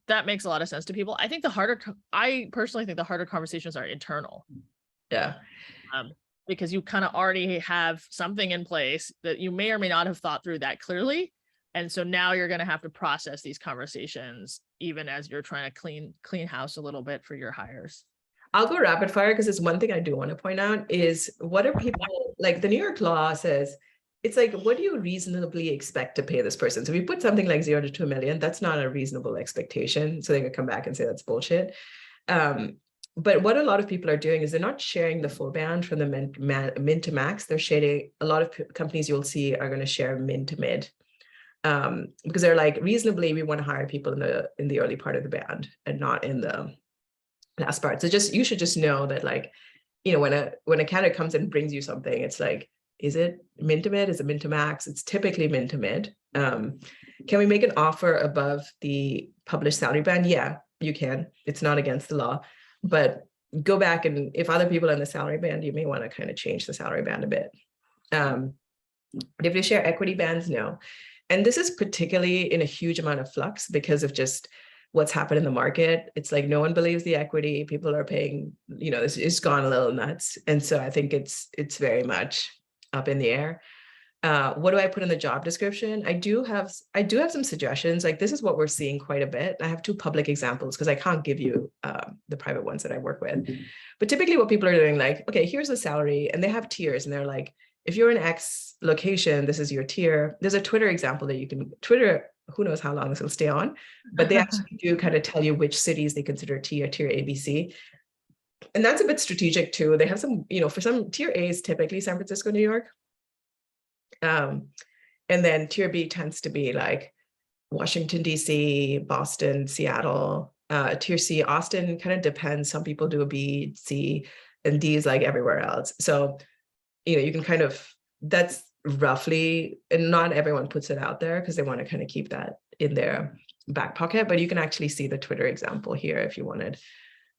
Speaker 1: that makes a lot of sense to people. I think I personally think the harder conversations are internal.
Speaker 2: Yeah.
Speaker 1: Because you kind of already have something in place that you may or may not have thought through that clearly. And so now you're going to have to process these conversations, even as you're trying to clean house a little bit for your hires.
Speaker 2: I'll go rapid fire because it's one thing I do want to point out is what are people, like the New York law says, it's like, what do you reasonably expect to pay this person? So if you put something like 0 to 2 million, that's not a reasonable expectation. So they could come back and say that's bullshit. But what a lot of people are doing is they're not sharing the full band from the min to max. They're sharing, a lot of companies you'll see are going to share min to mid. Because they're like, reasonably, we want to hire people in the early part of the band and not in the last part. So you should just know that, like, you know, when a candidate comes and brings you something, it's like, is it min to mid? Is it min to max? It's typically min to mid. Can we make an offer above the published salary band? Yeah, you can. It's not against the law, but go back, and if other people are in the salary band, you may want to kind of change the salary band a bit. If you share equity bands, no. And this is particularly in a huge amount of flux because of just what's happened in the market. It's like no one believes the equity. People are paying, you know, it's gone a little nuts. And so I think it's very much up in the air. What do I put in the job description? I do have some suggestions. Like, this is what we're seeing quite a bit. I have 2 public examples because I can't give you the private ones that I work with. But typically what people are doing, like, okay, here's the salary, and they have tiers, and they're like, if you're in X location, this is your tier. There's a Twitter example that you can, Twitter, who knows how long this will stay on, but they actually do kind of tell you which cities they consider tier ABC. And that's a bit strategic too. They have some, you know, for some tier A is typically San Francisco, New York. And then tier B tends to be like Washington, DC, Boston, Seattle. Tier C, Austin kind of depends. Some people do a B, C, and D is like everywhere else. So, you know, you can kind of, that's roughly, and not everyone puts it out there because they want to kind of keep that in their back pocket, but you can actually see the Twitter example here if you wanted.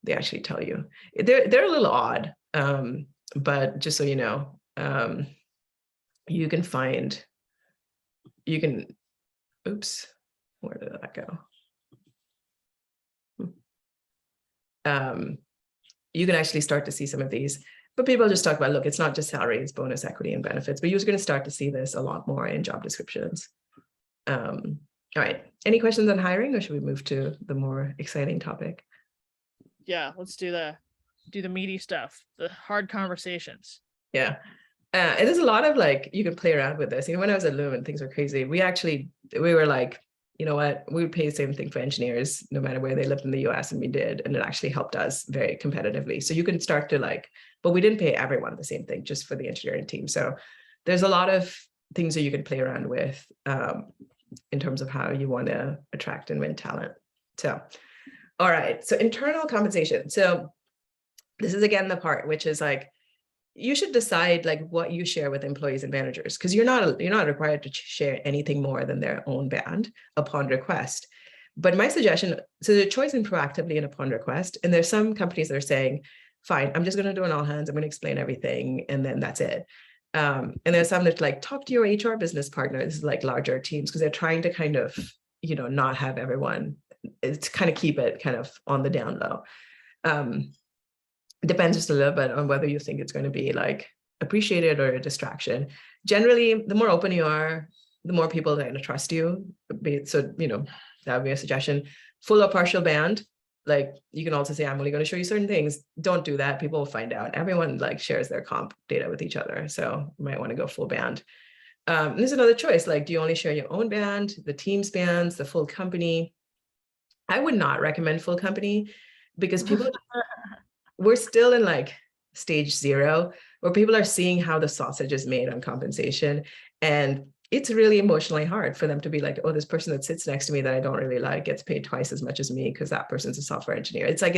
Speaker 2: They actually tell you. They're a little odd, but just so you know, you can, oops, where did that go? You can actually start to see some of these, but people just talk about, look, it's not just salary, it's bonus, equity, and benefits, but you're going to start to see this a lot more in job descriptions. All right, any questions on hiring, or should we move to the more exciting topic?
Speaker 1: Yeah, let's do the meaty stuff, the hard conversations.
Speaker 2: Yeah. And there's a lot of, like, you can play around with this. You know, when I was at Loom and things were crazy, we were like, you know what, we would pay the same thing for engineers, no matter where they lived in the US, and we did. And it actually helped us very competitively. So you can start to, like, but we didn't pay everyone the same thing, just for the engineering team. So there's a lot of things that you can play around with in terms of how you want to attract and win talent. So, all right, so internal compensation. So this is, again, the part which is like, you should decide, like, what you share with employees and managers, because you're not required to share anything more than their own band upon request. But my suggestion, so the choice in proactively and upon request, and there's some companies that are saying, fine, I'm just going to do an all hands, I'm going to explain everything, and then that's it. And there's some that, like, talk to your HR business partners, like larger teams, because they're trying to kind of, you know, not have everyone, it's kind of keep it kind of on the down low. It depends just a little bit on whether you think it's going to be, like, appreciated or a distraction. Generally, the more open you are, the more people are going to trust you. So, you know, that would be a suggestion. Full or partial band, like, you can also say, I'm only going to show you certain things. Don't do that. People will find out. Everyone, like, shares their comp data with each other. So you might want to go full band. There's another choice. Like, do you only share your own band, the team's bands, the full company? I would not recommend full company, because people, we're still in, like, stage 0, where people are seeing how the sausage is made on compensation. And it's really emotionally hard for them to be like, oh, this person that sits next to me that I don't really like gets paid twice as much as me because that person's a software engineer. It's like,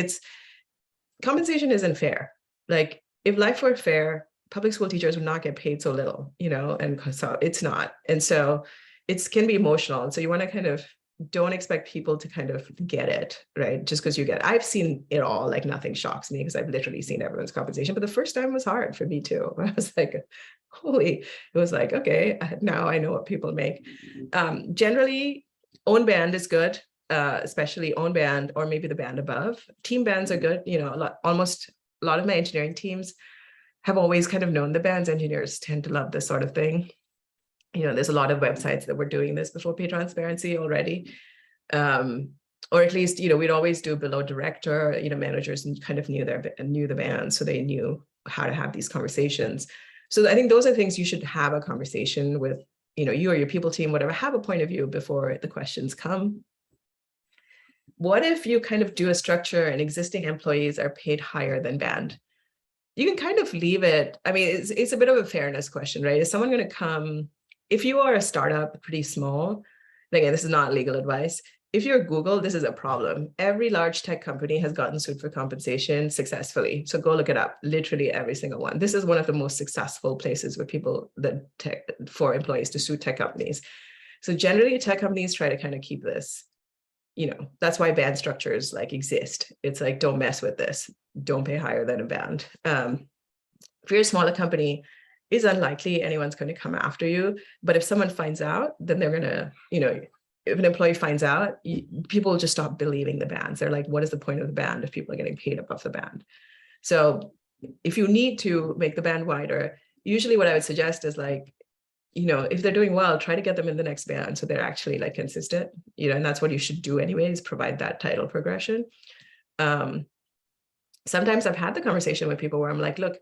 Speaker 2: compensation isn't fair. Like, if life were fair, public school teachers would not get paid so little, you know, and so it's not. And so it can be emotional. And so you want to kind of, don't expect people to kind of get it, right? Just because you get, I've seen it all, like, nothing shocks me because I've literally seen everyone's compensation, but the first time was hard for me too. I was like, holy, it was like, okay, now I know what people make. Generally, own band is good. especially own band or maybe the band above. Team bands are good. You know, almost a lot of my engineering teams have always kind of known the bands. Engineers tend to love this sort of thing. You know, there's a lot of websites that were doing this before pay transparency already. Or at least, you know, we'd always do below director, you know, managers and kind of knew the band, so they knew how to have these conversations. So I think those are things you should have a conversation with, you know, you or your people team, whatever, have a point of view before the questions come. What if you kind of do a structure and existing employees are paid higher than band? You can kind of leave it. I mean, it's a bit of a fairness question, right? Is someone going to come, if you are a startup, pretty small, again, this is not legal advice. If you're Google, this is a problem. Every large tech company has gotten sued for compensation successfully. So go look it up, literally every single one. This is one of the most successful places where people for employees to sue tech companies. So generally tech companies try to kind of keep this, you know, that's why band structures like exist. It's like, don't mess with this. Don't pay higher than a band. If you're a smaller company, it's unlikely anyone's going to come after you. But if someone finds out, then they're going to, you know, if an employee finds out, people will just stop believing the bands. They're like, what is the point of the band if people are getting paid above the band? So if you need to make the band wider, usually what I would suggest is like, you know, if they're doing well, try to get them in the next band so they're actually like consistent, you know, and that's what you should do anyways, provide that title progression. Sometimes I've had the conversation with people where I'm like, look,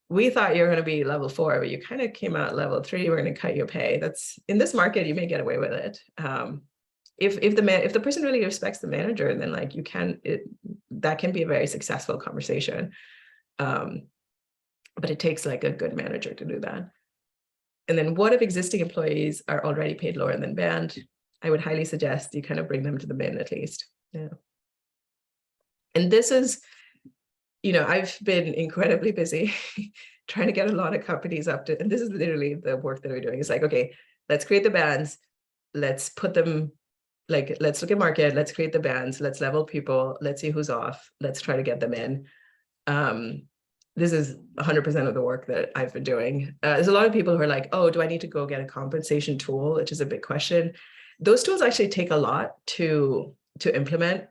Speaker 2: we thought you're going to be level 4, but you kind of came out level 3. We're going to cut your pay. That's in this market, you may get away with it. If the person really respects the manager, then like that can be a very successful conversation. But it takes like a good manager to do that. And then what if existing employees are already paid lower than band? I would highly suggest you kind of bring them to the bin at least. Yeah. And this is, you know, I've been incredibly busy trying to get a lot of companies up to, and this is literally the work that we're doing. It's like, okay, let's create the bands. Let's put them, like, let's look at market. Let's create the bands. Let's level people. Let's see who's off. Let's try to get them in. This is 100% of the work that I've been doing. There's a lot of people who are like, oh, do I need to go get a compensation tool? Which is a big question. Those tools actually take a lot to implement.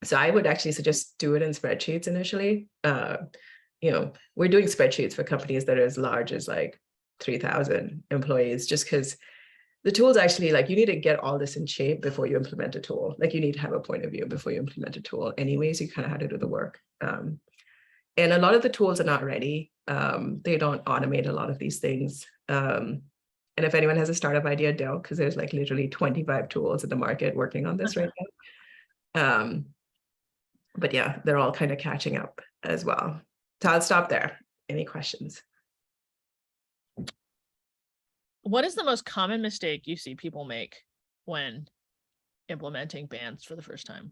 Speaker 2: So I would actually suggest do it in spreadsheets initially. You know, we're doing spreadsheets for companies that are as large as like 3,000 employees, just because the tools actually, like, you need to get all this in shape before you implement a tool. Like, you need to have a point of view before you implement a tool anyways. You kind of have to do the work. And a lot of the tools are not ready. They don't automate a lot of these things. And if anyone has a startup idea, don't, because there's like literally 25 tools in the market working on this right now. But yeah, they're all kind of catching up as well. So I'll stop there. Any questions?
Speaker 1: What is the most common mistake you see people make when implementing bands for the first time?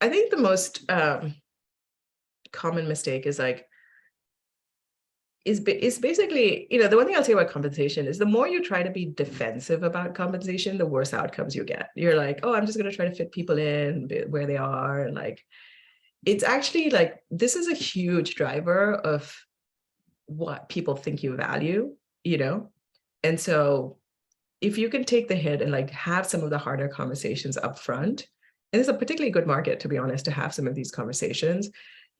Speaker 2: I think the most common mistake is like, is basically, you know, the one thing I'll say about compensation is the more you try to be defensive about compensation, the worse outcomes you get. You're like, oh, I'm just going to try to fit people in where they are. And like, it's actually like, this is a huge driver of what people think you value, you know? And so if you can take the hit and like have some of the harder conversations up front, and it's a particularly good market, to be honest, to have some of these conversations,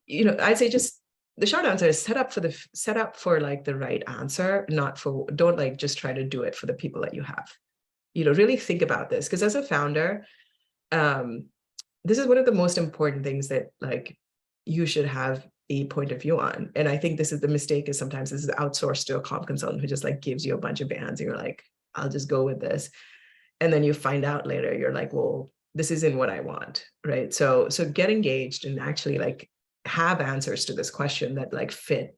Speaker 2: you know, I'd say just the short answer is set up for like the right answer, don't like just try to do it for the people that you have. You know, really think about this, because as a founder, this is one of the most important things that like you should have a point of view on. And I think this is the mistake, is sometimes this is outsourced to a comp consultant who just like gives you a bunch of bands and you're like, I'll just go with this. And then you find out later, you're like, well, this isn't what I want, right? So get engaged and actually like have answers to this question that like fit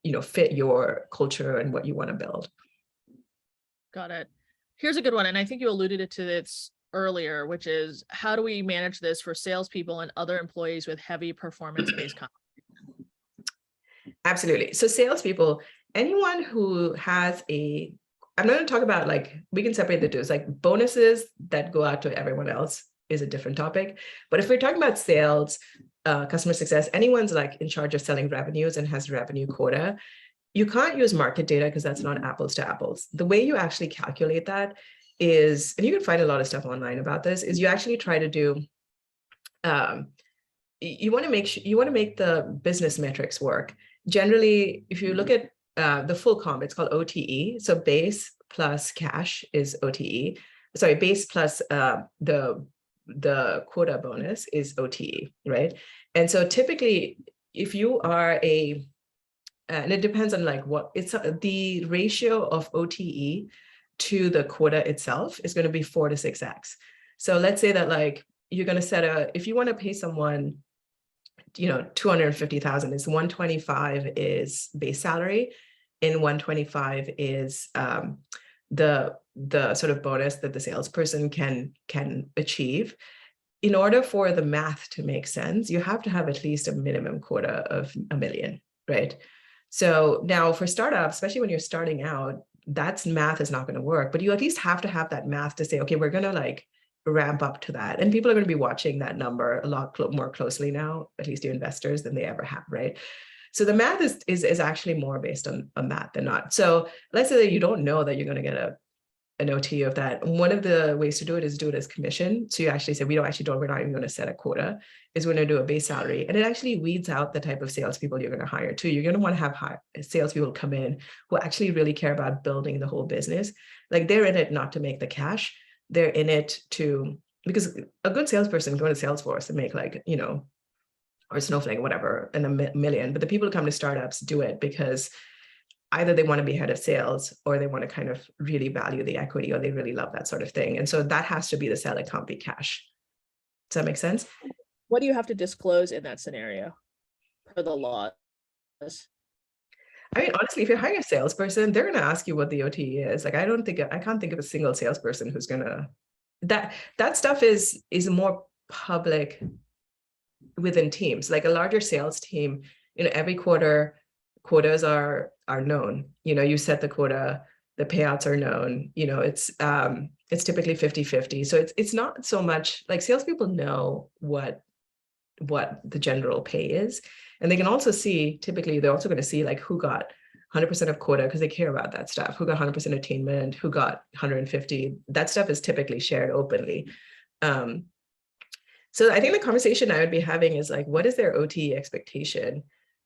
Speaker 2: your culture and what you want to build. Got it.
Speaker 1: Here's a good one. And I think you alluded to this earlier, which is, how do we manage this for salespeople and other employees with heavy performance-based compensation?
Speaker 2: Absolutely. So salespeople, anyone who has I'm going to talk about, like, we can separate the two. It's like bonuses that go out to everyone else is a different topic. But if we're talking about sales, customer success, anyone's like in charge of selling revenues and has revenue quota, you can't use market data because that's not apples to apples. The way you actually calculate that is, and you can find a lot of stuff online about this, is you actually try to do, you want to make the business metrics work. Generally, if you look at the full comp, it's called OTE. So base plus cash is OTE. Sorry, base plus the quota bonus is OTE, right? And so typically, if you are and it depends on like what it's the ratio of OTE to the quota itself is going to be 4 to 6x. So let's say that like you're going to set if you want to pay someone, 250,000 is 125 is base salary, and 125 is the sort of bonus that the salesperson can achieve. In order for the math to make sense, you have to have at least a minimum quota of $1 million, right? So now for startups, especially when you're starting out, that's math is not going to work, but you at least have to have that math to say, okay, we're going to like ramp up to that. And people are going to be watching that number a lot more closely now, at least your investors, than they ever have, right? So the math is actually more based on math than not. So let's say that you don't know that you're going to get an OT of that. One of the ways to do it is do it as commission. So you actually say, we're not even going to set a quota, is we're going to do a base salary. And it actually weeds out the type of salespeople you're going to hire too. You're going to want to have salespeople come in who actually really care about building the whole business. Like they're in it not to make the cash. They're in it because a good salesperson go to Salesforce and make like, or Snowflake, whatever, and $1 million. But the people who come to startups do it because either they want to be head of sales or they want to kind of really value the equity or they really love that sort of thing. And so that has to be the sell. It can't be cash. Does that make sense?
Speaker 1: What do you have to disclose in that scenario for the laws?
Speaker 2: I mean, honestly, if you're hiring a salesperson, they're going to ask you what the OTE is. Like, I can't think of a single salesperson who's going to, that stuff is more public within teams. Like a larger sales team, every quarter, quotas are known. You set the quota, the payouts are known. It's typically 50-50. So it's not so much like salespeople know what the general pay is, and they can also see. Typically, they're also going to see like who got 100% of quota because they care about that stuff. Who got 100% attainment? Who got 150? That stuff is typically shared openly. So I think the conversation I would be having is like, what is their OTE expectation?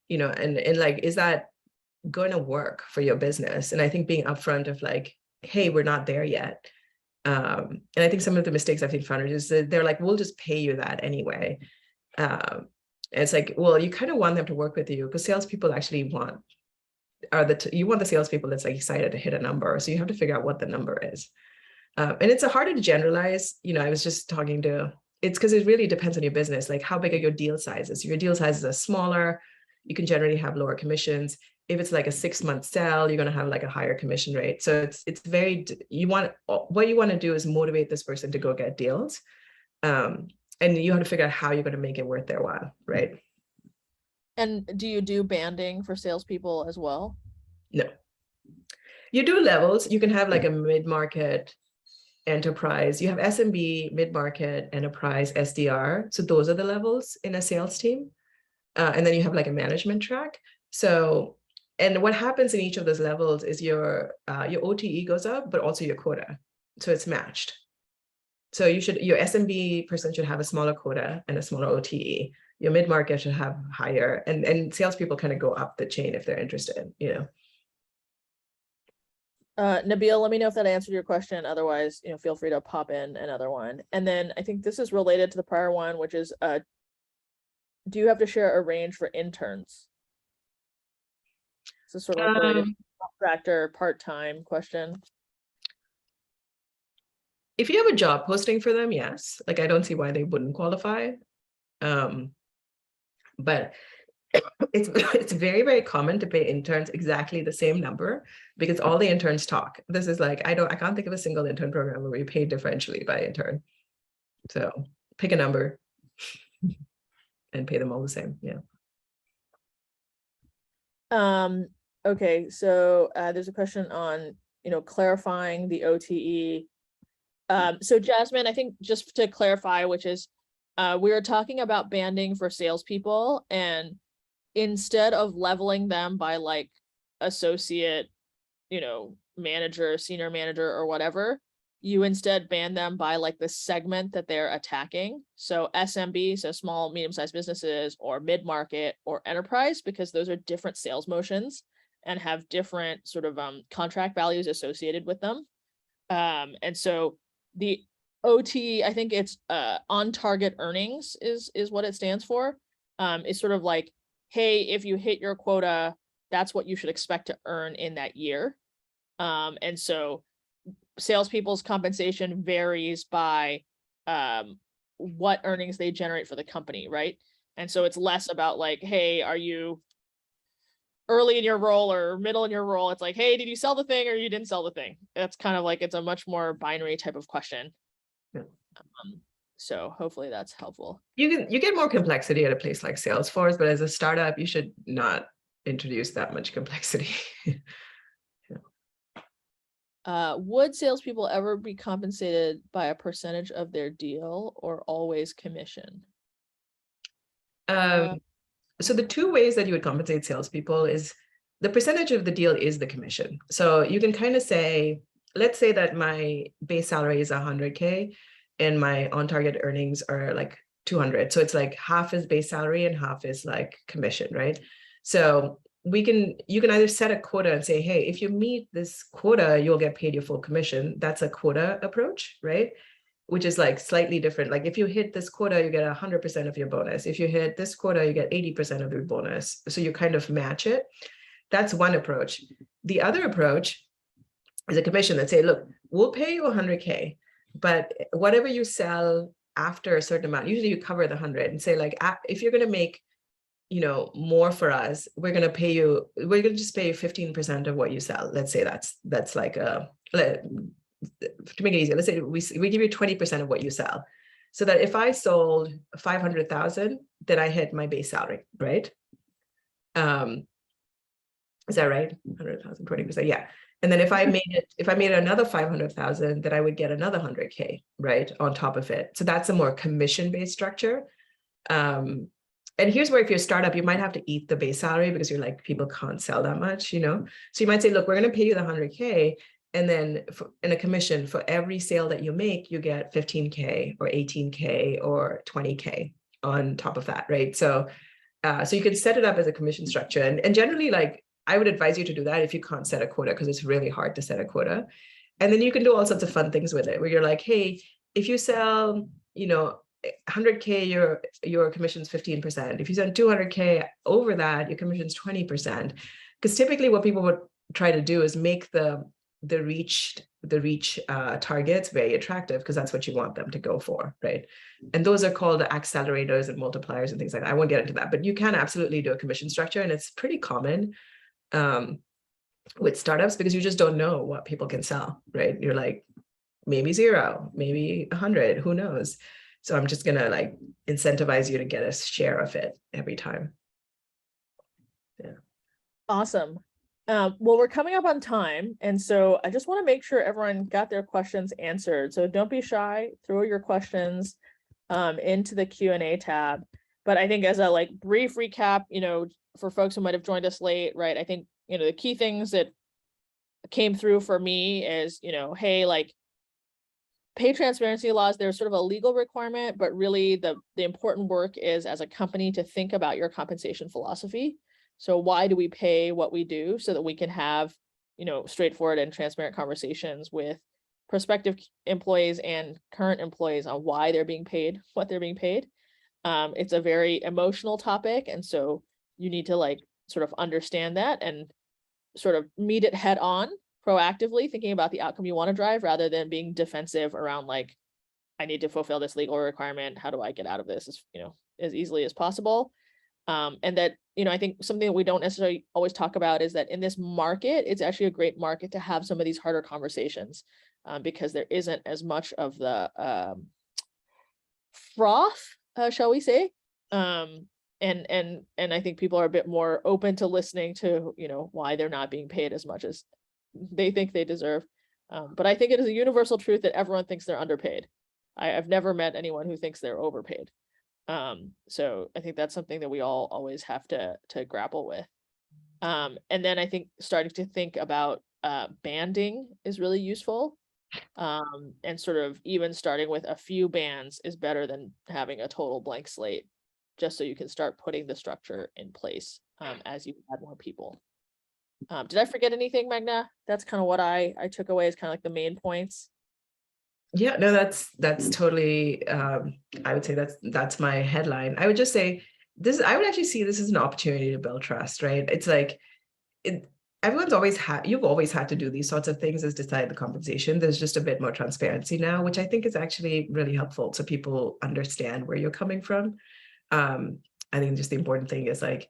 Speaker 2: And like, is that going to work for your business? And I think being upfront of like, hey, we're not there yet. And I think some of the mistakes I've seen founders is that they're like, we'll just pay you that anyway. And it's like, well, you kind of want them to work with you because salespeople actually you want the salespeople that's like excited to hit a number. So you have to figure out what the number is. And it's harder to generalize. I was just talking to, it's because it really depends on your business. Like how big are your deal sizes? If your deal sizes are smaller, you can generally have lower commissions. If it's like a 6-month sell, you're going to have like a higher commission rate. So it's very, what you want to do is motivate this person to go get deals. And you have to figure out how you're going to make it worth their while, right?
Speaker 1: And do you do banding for salespeople as well?
Speaker 2: No. You do levels. You can have like a mid-market, enterprise. You have SMB, mid-market, enterprise, SDR. So those are the levels in a sales team. And then you have like a management track. So, and what happens in each of those levels is your OTE goes up, but also your quota. So it's matched. So your SMB person should have a smaller quota and a smaller OTE. Your mid-market should have higher, and salespeople kind of go up the chain if they're interested,
Speaker 1: Nabil, let me know if that answered your question. Otherwise, feel free to pop in another one. And then I think this is related to the prior one, which is, do you have to share a range for interns? This is sort of like related to contractor part-time question.
Speaker 2: If you have a job posting for them, yes. Like I don't see why they wouldn't qualify. But it's very, very common to pay interns exactly the same number because all the interns talk. This is like, I can't think of a single intern program where we pay differentially by intern. So pick a number and pay them all the same. Yeah.
Speaker 1: Okay, so there's a question on, clarifying the OTE. So Jasmine, I think just to clarify, which is, we were talking about banding for salespeople, and instead of leveling them by like associate, manager, senior manager, or whatever, you instead band them by like the segment that they're attacking. So SMB, so small, medium-sized businesses, or mid-market, or enterprise, because those are different sales motions and have different sort of contract values associated with them. And so the OT, I think it's on target earnings is what it stands for. It's sort of like, hey, if you hit your quota, that's what you should expect to earn in that year. And so salespeople's compensation varies by what earnings they generate for the company, right? And so it's less about like, hey, are you early in your role or middle in your role? It's like, hey, did you sell the thing or you didn't sell the thing? That's kind of like, it's a much more binary type of question.
Speaker 2: Yeah.
Speaker 1: So hopefully that's helpful.
Speaker 2: You get more complexity at a place like Salesforce, but as a startup, you should not introduce that much complexity.
Speaker 1: Would salespeople ever be compensated by a percentage of their deal or always commission?
Speaker 2: So the two ways that you would compensate salespeople is the percentage of the deal is the commission. So you can kind of say, let's say that my base salary is 100K and my on-target earnings are like 200. So it's like half is base salary and half is like commission, right? So you can either set a quota and say, hey, if you meet this quota, you'll get paid your full commission. That's a quota approach, right? Which is like slightly different. Like if you hit this quota, you get 100% of your bonus. If you hit this quota, you get 80% of your bonus. So you kind of match it. That's one approach. The other approach is a commission that say, look, we'll pay you 100K, but whatever you sell after a certain amount, usually you cover the 100 and say like, if you're going to make, more for us, we're going to just pay you 15% of what you sell. Let's say that's like to make it easier, let's say we give you 20% of what you sell. So that if I sold 500,000, then I hit my base salary, right? Is that right? 100,000, 20%, yeah. And then if I made another 500,000, then I would get another 100K, right, on top of it. So that's a more commission-based structure. And here's where if you're a startup, you might have to eat the base salary because you're like, people can't sell that much, So you might say, look, we're going to pay you the 100K. And then in a commission for every sale that you make, you get 15K or 18K or 20K on top of that, right? So you can set it up as a commission structure. And generally, like, I would advise you to do that if you can't set a quota, because it's really hard to set a quota. And then you can do all sorts of fun things with it, where you're like, hey, if you sell, 100K, your commission's 15%. If you sell 200K over that, your commission's 20%. Because typically what people would try to do is make the reach targets very attractive, because that's what you want them to go for, right? And those are called accelerators and multipliers and things like that. I won't get into that, but you can absolutely do a commission structure, and it's pretty common with startups, because you just don't know what people can sell, right? You're like, maybe 0, maybe 100, who knows? So I'm just gonna like incentivize you to get a share of it every time. Yeah.
Speaker 1: Awesome. Well, we're coming up on time, and so I just want to make sure everyone got their questions answered. So don't be shy, throw your questions into the Q&A tab. But I think as a like brief recap, for folks who might have joined us late, right? I think, the key things that came through for me is, hey, like, pay transparency laws, there's sort of a legal requirement, but really the important work is as a company to think about your compensation philosophy. So why do we pay what we do, so that we can have, straightforward and transparent conversations with prospective employees and current employees on why they're being paid what they're being paid. It's a very emotional topic, and so you need to like sort of understand that and sort of meet it head on, proactively thinking about the outcome you want to drive, rather than being defensive around like, I need to fulfill this legal requirement. How do I get out of this as easily as possible? And that, I think something that we don't necessarily always talk about is that in this market, it's actually a great market to have some of these harder conversations, because there isn't as much of the froth, shall we say? And I think people are a bit more open to listening to, why they're not being paid as much as they think they deserve. But I think it is a universal truth that everyone thinks they're underpaid. I've never met anyone who thinks they're overpaid. So I think that's something that we all always have to grapple with. And then I think starting to think about banding is really useful. And sort of even starting with a few bands is better than having a total blank slate, just so you can start putting the structure in place as you add more people. Did I forget anything, Meghna? That's kind of what I took away as kind of like the main points.
Speaker 2: Yeah, no, that's totally, I would say that's my headline. I would just say I would actually see this as an opportunity to build trust, right? It's like, you've always had to do these sorts of things as decide the compensation. There's just a bit more transparency now, which I think is actually really helpful so people understand where you're coming from. I think just the important thing is like,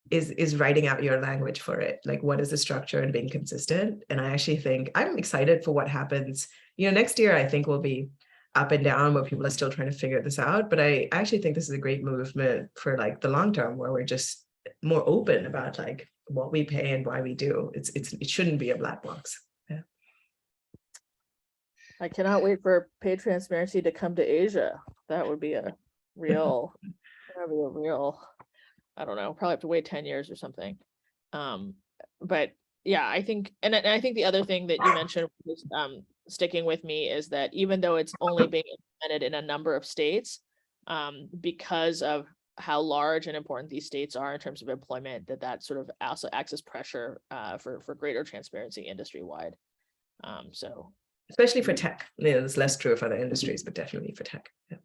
Speaker 2: is writing out your language for it. Like, what is the structure and being consistent? And I actually think I'm excited for what happens. Next year, I think will be up and down where people are still trying to figure this out. But I actually think this is a great movement for like the long term, where we're just more open about like what we pay and why we do. It shouldn't be a black box. Yeah.
Speaker 1: I cannot wait for paid transparency to come to Asia. That would be a real, I don't know, probably have to wait 10 years or something. But yeah, I think, and I think the other thing that you mentioned was sticking with me is that even though it's only being implemented in a number of states, because of how large and important these states are in terms of employment, that sort of also acts as pressure for greater transparency industry-wide. So
Speaker 2: especially for tech, it's less true for other industries, but definitely for tech. Yeah.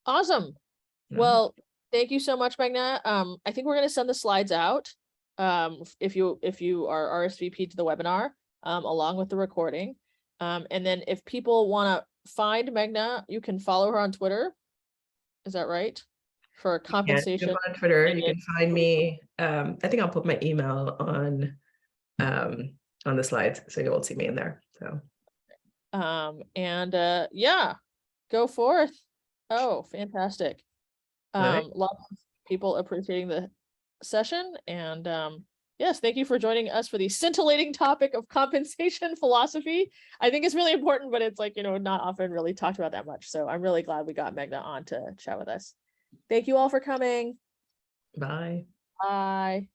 Speaker 1: Awesome. Well, thank you so much, Meghna. I think we're going to send the slides out if you are RSVP to the webinar along with the recording. And then if people want to find Meghna, you can follow her on Twitter. Is that right? For compensation.
Speaker 2: Yeah, on Twitter, you can find me. I think I'll put my email on the slides, so you will see me in there. So
Speaker 1: yeah, go forth. Oh, fantastic.
Speaker 2: Right.
Speaker 1: Lots of people appreciating the session, and yes, thank you for joining us for the scintillating topic of compensation philosophy. I think it's really important, but it's like, not often really talked about that much. So I'm really glad we got Meghna on to chat with us. Thank you all for coming.
Speaker 2: Bye.
Speaker 1: Bye.